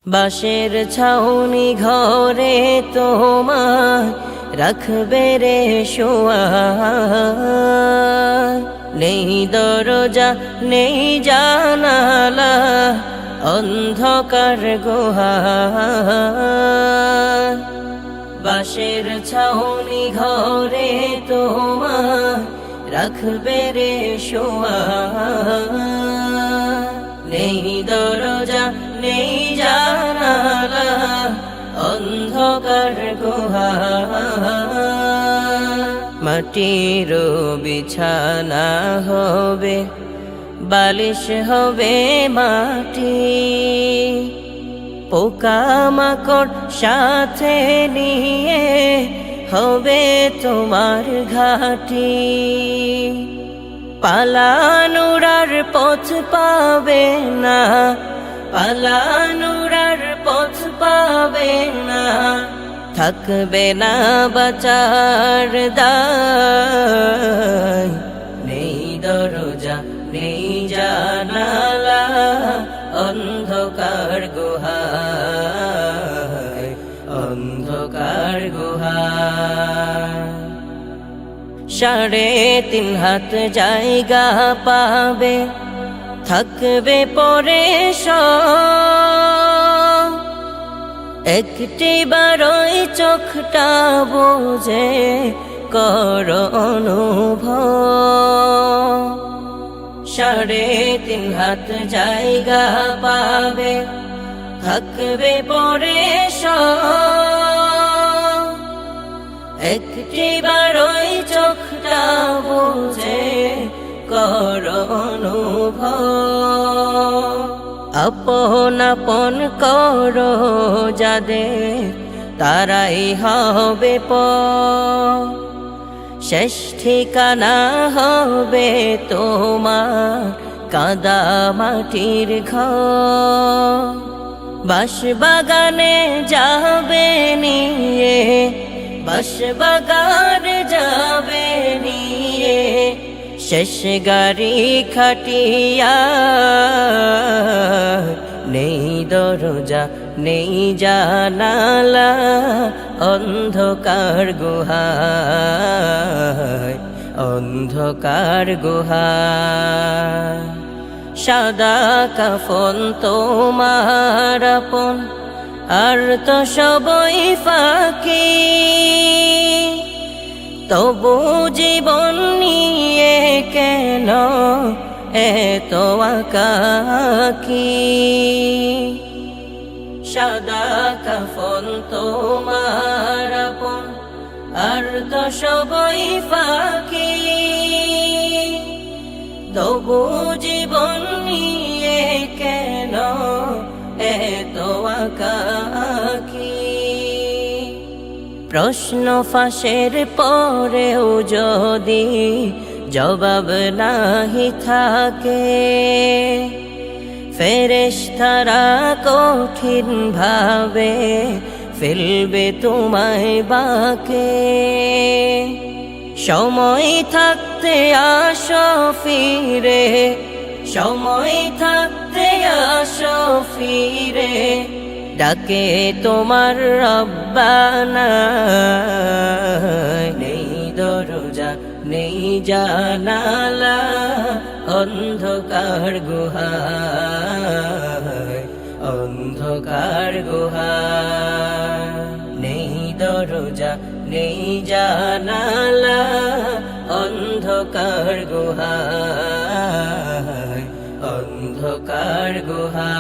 বাঁশের ছাউনি ঘরে তোমার রাখবে রে শোয়া, নেই দরজা নেই জানালা অন্ধকার গুহা। বাঁশের ছাউনি ঘরে তোমার রাখবে রে শোয়া, নেই দরজা নেই জানালা অন্ধকার গুহা। মাটির বিছানা হবে বালিশ হবে মাটি, পোকামাকড় সাথে নিয়ে হবে তোমার ঘাটি। পালানোর আর পথ পাবে না, পালানোর আর পথ পাবে না, থাকবে না বাঁচার দায়। নেই দরজা নেই জানালা অন্ধকার গুহা, অন্ধকার গুহা। 3.5 হাত জায়গা পাবে, থাকবে পরে সব, একটি বারই চোখটা বোঝে কর অনুভব। 3.5 হাত জায়গা পাবে, থাকবে পরে সব, একটি বারই চোখটা বোঝে কর অনুভব। আপন আপন করো যাদের তারাই হবে পর, শেষ ঠিকানা হবে তোমার কাদা মাটির ঘর। বাঁশবাগানে যাবে নিয়ে, বাঁশবাগানে যাবে নিয়ে, শেষ গাড়ি খাটিয়া। নেই দরজা নেই জানালা অন্ধকার গুহা, অন্ধকার গুহা। সাদা কাফন তোমার আপন, আর তো সবই ফাঁকি, তবু জীবন নিয়ে কেন এত আকাকি। সাদা কাফন তোমার আপন, আর তো সবই ফাঁকি, তবু জীবন নিয়ে কেন এত আকাকি। প্রশ্ন ফাঁসের পরেও যদি জবাব নাহি থাকে, ফেরেশতারা কঠিন ভাবে ফেলবে তোমায় বাঁকে। সময় থাকতে আসো ফিরে, সময় থাকতে আসো ফিরে, ডাকে তোমার রব্বানা। নেই দরজা নেই জানালা অন্ধকার গুহা, অন্ধকার গুহা। নেই দরজা নেই জানালা অন্ধকার গুহা, অন্ধকার গুহা।